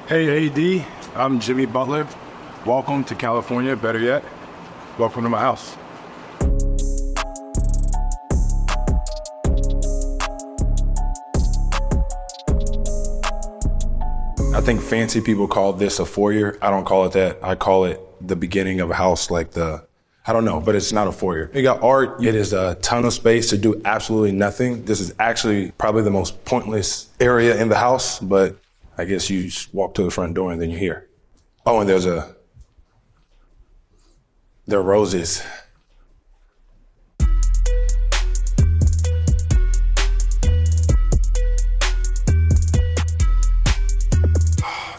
Hey AD, I'm Jimmy Butler. Welcome to California, better yet, welcome to my house. I think fancy people call this a foyer. I don't call it that. I call it the beginning of a house, like I don't know, but it's not a foyer. You got art. It is a ton of space to do absolutely nothing. This is actually probably the most pointless area in the house, but I guess you just walk to the front door and then you're here. Oh, and there are roses.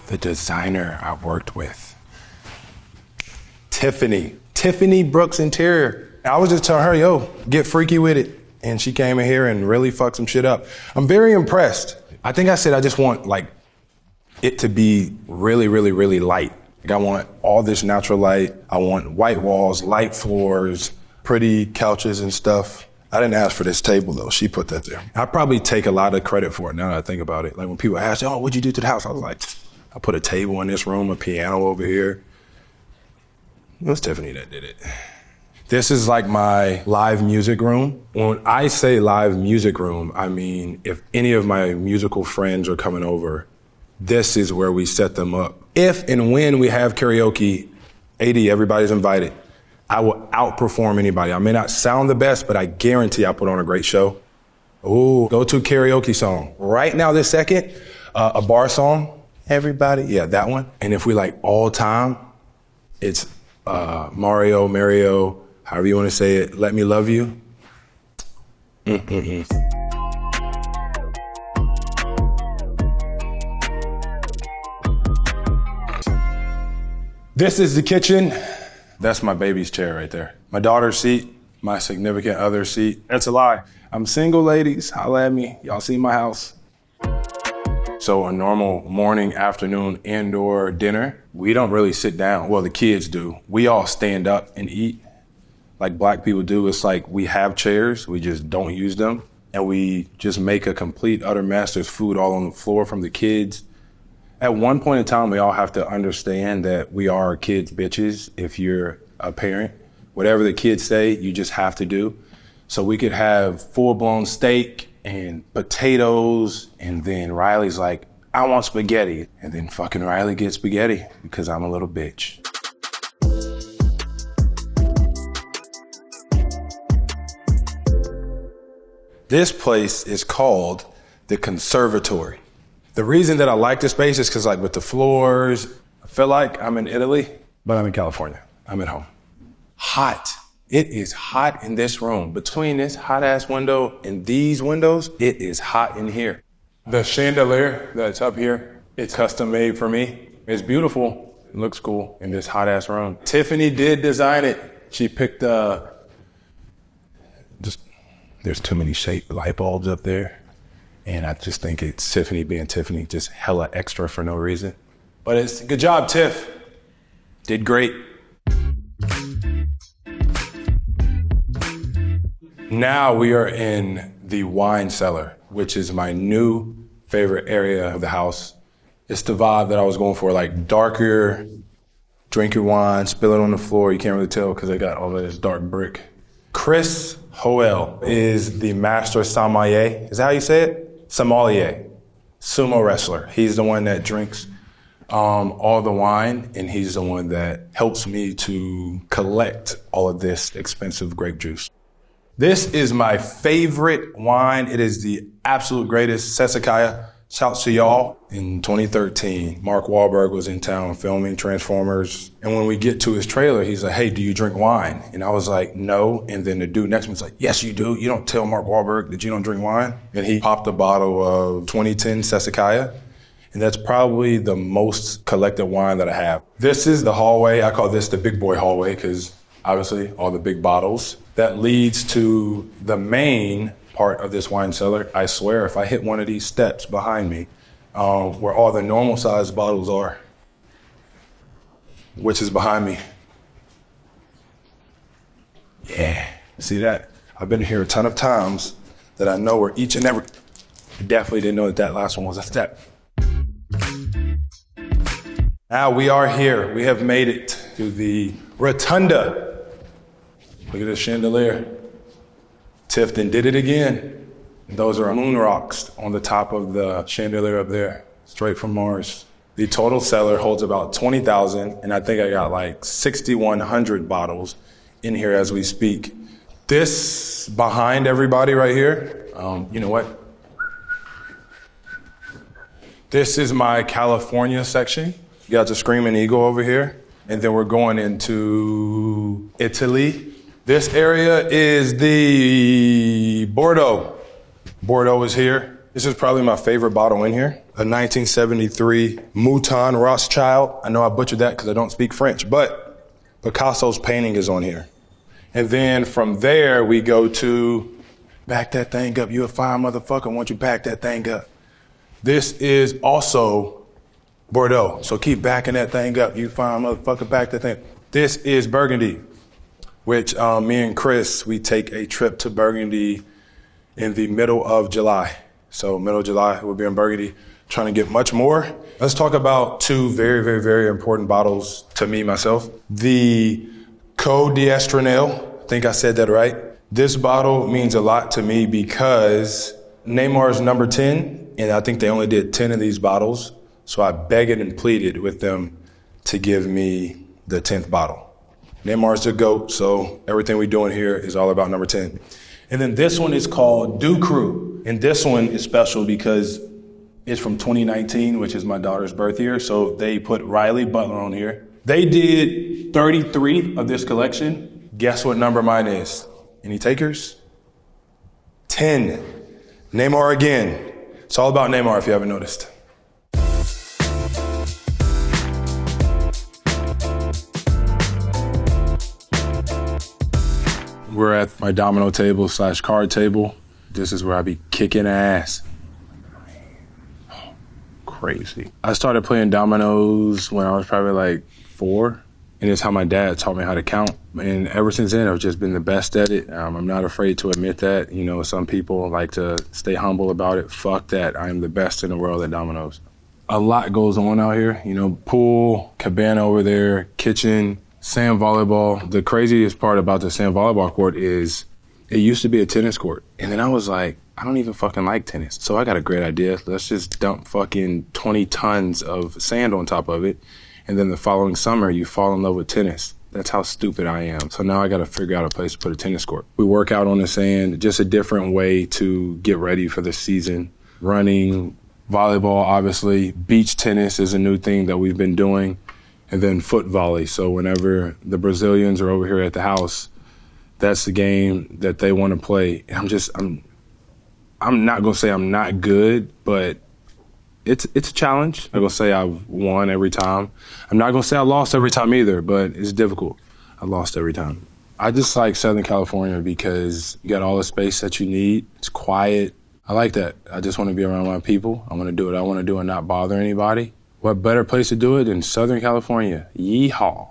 The designer I worked with, Tiffany Brooks Interior. I was just telling her, yo, get freaky with it. And she came in here and really fucked some shit up. I'm very impressed. I think I said I just want like it to be really, really, really light. Like I want all this natural light. I want white walls, light floors, pretty couches and stuff. I didn't ask for this table though. She put that there. I probably take a lot of credit for it now that I think about it. Like when people ask, oh, what'd you do to the house? I was like, I put a table in this room, a piano over here. It was Tiffany that did it. This is like my live music room. When I say live music room, I mean, if any of my musical friends are coming over, this is where we set them up. If and when we have karaoke, AD, everybody's invited. I will outperform anybody. I may not sound the best, but I guarantee I'll put on a great show. Ooh, go-to karaoke song. Right now, this second, a bar song. Everybody, yeah, that one. And if we like all time, it's Mario, however you want to say it, Let Me Love You. This is the kitchen. That's my baby's chair right there. My daughter's seat, my significant other's seat. That's a lie. I'm single, ladies. Holla at me. Y'all see my house. So a normal morning, afternoon, indoor dinner, we don't really sit down. Well, the kids do. We all stand up and eat like black people do. It's like we have chairs, we just don't use them. And we just make a complete, utter mess. There's food all on the floor from the kids. At one point in time, we all have to understand that we are our kids' bitches if you're a parent. Whatever the kids say, you just have to do. So we could have full-blown steak and potatoes, and then Riley's like, I want spaghetti. And then fucking Riley gets spaghetti because I'm a little bitch. This place is called the Conservatory. The reason that I like this space is because like with the floors, I feel like I'm in Italy, but I'm in California. I'm at home. Hot. It is hot in this room. Between this hot ass window and these windows, it is hot in here. The chandelier that's up here, it's custom made for me. It's beautiful. It looks cool in this hot ass room. Tiffany did design it. She picked there's too many shaped light bulbs up there. And I just think it's Tiffany being Tiffany, just hella extra for no reason. But it's good job, Tiff. Did great. Now we are in the wine cellar, which is my new favorite area of the house. It's the vibe that I was going for, like darker, drink your wine, spill it on the floor. You can't really tell because they got all of this dark brick. Chris Hoel is the master sommelier. Is that how you say it? Sommelier, sumo wrestler. He's the one that drinks all the wine, and he's the one that helps me to collect all of this expensive grape juice. This is my favorite wine. It is the absolute greatest. Sassicaia. Shouts to y'all. In 2013, Mark Wahlberg was in town filming Transformers. And when we get to his trailer, he's like, hey, do you drink wine? And I was like, no. And then the dude next to me was like, yes, you do. You don't tell Mark Wahlberg that you don't drink wine. And he popped a bottle of 2010 Sassicaia. And that's probably the most collected wine that I have. This is the hallway. I call this the big boy hallway because obviously all the big bottles. That leads to the main part of this wine cellar. I swear if I hit one of these steps behind me, where all the normal sized bottles are, which is behind me. Yeah, see that? I've been here a ton of times that I know where each and every, I definitely didn't know that that last one was a step. Now we are here. We have made it to the rotunda. Look at this chandelier. Tifton did it again. Those are moon rocks on the top of the chandelier up there, straight from Mars. The total cellar holds about 20,000, and I think I got like 6,100 bottles in here as we speak. This behind everybody right here, you know what? This is my California section. You got the Screaming Eagle over here, and then we're going into Italy. This area is the Bordeaux. Bordeaux is here. This is probably my favorite bottle in here. A 1973 Mouton Rothschild. I know I butchered that because I don't speak French, but Picasso's painting is on here. And then from there, we go to, back that thing up. You a fine motherfucker, won't you back that thing up? This is also Bordeaux. So keep backing that thing up. You fine motherfucker, back that thing. This is Burgundy, which me and Chris, we take a trip to Burgundy in the middle of July. So middle of July, we'll be in Burgundy, trying to get much more. Let's talk about two very, very, very important bottles to me, myself. The Côte d'Estrennel, I think I said that right. This bottle means a lot to me because Neymar's number 10, and I think they only did 10 of these bottles. So I begged and pleaded with them to give me the 10th bottle. Neymar's the GOAT, so everything we're doing here is all about number 10. And then this one is called Ducru. And this one is special because it's from 2019, which is my daughter's birth year. So they put Riley Butler on here. They did 33 of this collection. Guess what number mine is? Any takers? 10. Neymar again. It's all about Neymar if you haven't noticed. We're at my domino table / card table. This is where I be kicking ass. Oh, crazy. I started playing dominoes when I was probably like 4, and it's how my dad taught me how to count. And ever since then, I've just been the best at it. I'm not afraid to admit that. You know, some people like to stay humble about it. Fuck that. I am the best in the world at dominoes. A lot goes on out here. You know, pool, cabana over there, kitchen, sand volleyball. The craziest part about the sand volleyball court is it used to be a tennis court. And then I was like, I don't even fucking like tennis. So I got a great idea. Let's just dump fucking 20 tons of sand on top of it. And then the following summer, you fall in love with tennis. That's how stupid I am. So now I got to figure out a place to put a tennis court. We work out on the sand, just a different way to get ready for the season. Running, volleyball, obviously. Beach tennis is a new thing that we've been doing. And then foot volley. So whenever the Brazilians are over here at the house, that's the game that they want to play. And I'm not gonna say I'm not good, but it's a challenge. I'm gonna say I've won every time. I'm not gonna say I lost every time either, but it's difficult. I lost every time. I just like Southern California because you got all the space that you need. It's quiet. I like that. I just want to be around my people. I want to do what I want to do and not bother anybody. What better place to do it than Southern California? Yeehaw.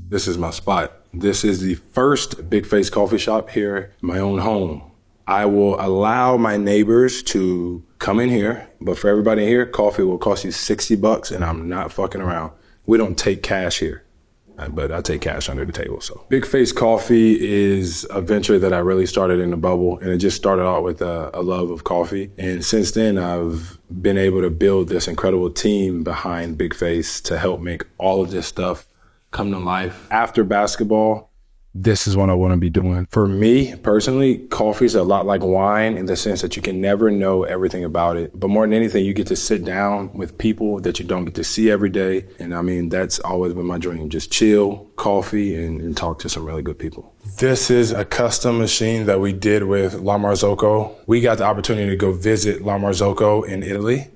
This is my spot. This is the first Big Face coffee shop here in my own home. I will allow my neighbors to come in here, but for everybody in here, coffee will cost you $60 and I'm not fucking around. We don't take cash here, but I take cash under the table, so. Big Face Coffee is a venture that I really started in the bubble, and it just started out with a love of coffee. And since then, I've been able to build this incredible team behind Big Face to help make all of this stuff come to life. After basketball, this is what I want to be doing. For me, personally, coffee is a lot like wine in the sense that you can never know everything about it. But more than anything, you get to sit down with people that you don't get to see every day. And I mean, that's always been my dream. Just chill, coffee, and talk to some really good people. This is a custom machine that we did with La Marzocco. We got the opportunity to go visit La Marzocco in Italy.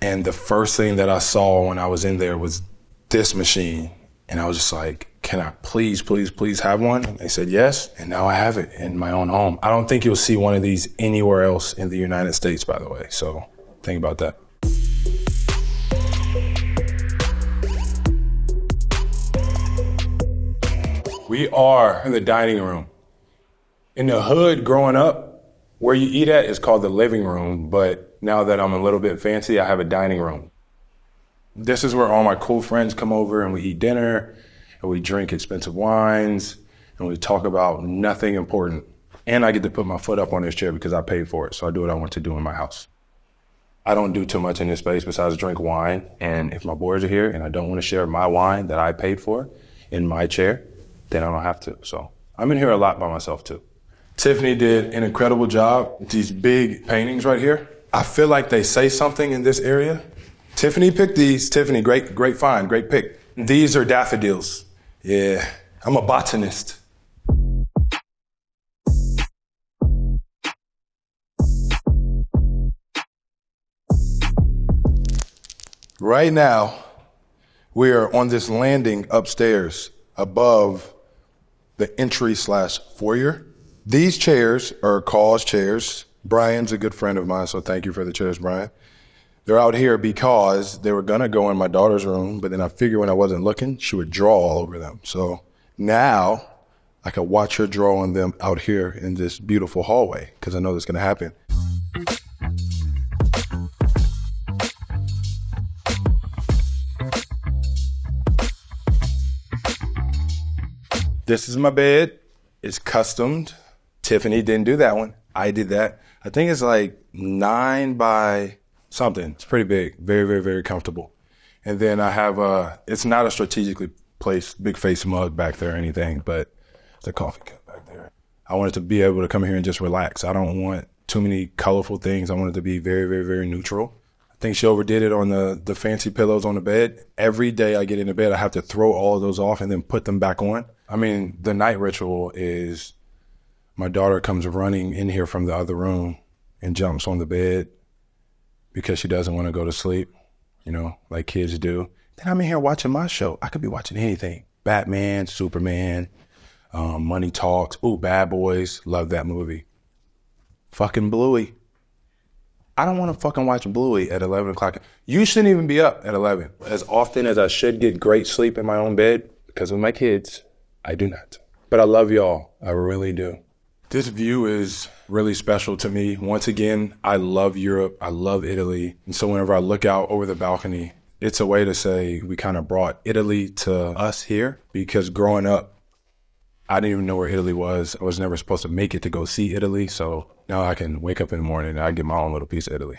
And the first thing that I saw when I was in there was this machine. And I was just like, can I please, please, please have one? And they said yes, and now I have it in my own home. I don't think you'll see one of these anywhere else in the United States, by the way, so think about that. We are in the dining room. In the hood growing up, where you eat at is called the living room, but now that I'm a little bit fancy, I have a dining room. This is where all my cool friends come over and we eat dinner and we drink expensive wines and we talk about nothing important. And I get to put my foot up on this chair because I paid for it, so I do what I want to do in my house. I don't do too much in this space besides drink wine, and if my boys are here and I don't want to share my wine that I paid for in my chair, then I don't have to. So I'm in here a lot by myself too. Tiffany did an incredible job with these big paintings right here. I feel like they say something in this area. Tiffany picked these. Tiffany, great find, great pick. These are daffodils. Yeah, I'm a botanist. Right now, we are on this landing upstairs above the entry/foyer. These chairs are Cause chairs. Bryan's a good friend of mine, so thank you for the chairs, Bryan. They're out here because they were gonna go in my daughter's room, but then I figured when I wasn't looking, she would draw all over them. So now I can watch her draw on them out here in this beautiful hallway, because I know that's gonna happen. This is my bed. It's customed. Tiffany didn't do that one. I did that. I think it's like 9 by something. It's pretty big. Very comfortable. And then I have it's not a strategically placed big face mug back there or anything, but it's a coffee cup back there. I wanted to be able to come here and just relax. I don't want too many colorful things. I want it to be very neutral. I think she overdid it on the fancy pillows on the bed. Every day I get into bed, I have to throw all of those off and then put them back on. I mean, the night ritual is my daughter comes running in here from the other room and jumps on the bed because she doesn't want to go to sleep, you know, like kids do. Then I'm in here watching my show. I could be watching anything. Batman, Superman, Money Talks. Ooh, Bad Boys. Love that movie. Fucking Bluey. I don't want to fucking watch Bluey at 11 o'clock. You shouldn't even be up at 11. As often as I should get great sleep in my own bed, because of my kids, I do not. But I love y'all. I really do. This view is really special to me. Once again, I love Europe. I love Italy. And so whenever I look out over the balcony, it's a way to say we kind of brought Italy to us here, because growing up, I didn't even know where Italy was. I was never supposed to make it to go see Italy. So now I can wake up in the morning and I get my own little piece of Italy.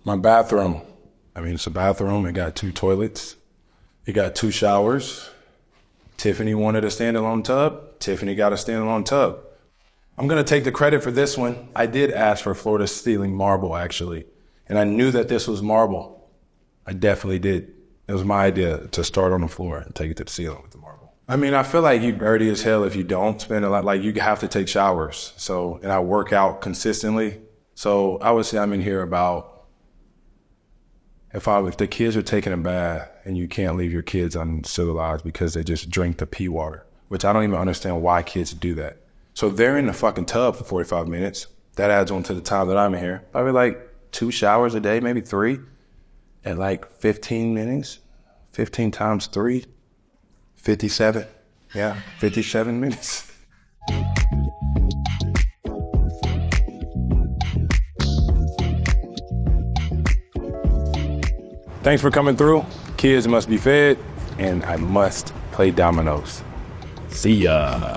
My bathroom. I mean, it's a bathroom. It got 2 toilets. It got 2 showers. Tiffany wanted a standalone tub. Tiffany got a standalone tub. I'm going to take the credit for this one. I did ask for floor-to-ceiling marble, actually. And I knew that this was marble. I definitely did. It was my idea to start on the floor and take it to the ceiling with the marble. I mean, I feel like you dirty as hell if you don't spend a lot. Like, you have to take showers. So, and I work out consistently. So I would say I'm in here about, if the kids are taking a bath and you can't leave your kids uncivilized because they just drink the pee water, which I don't even understand why kids do that. So they're in the fucking tub for 45 minutes. That adds on to the time that I'm in here. Probably like 2 showers a day, maybe 3 at like 15 minutes. 15 times 3, 57. Yeah, 57 minutes. Thanks for coming through. Kids must be fed, and I must play dominoes. See ya.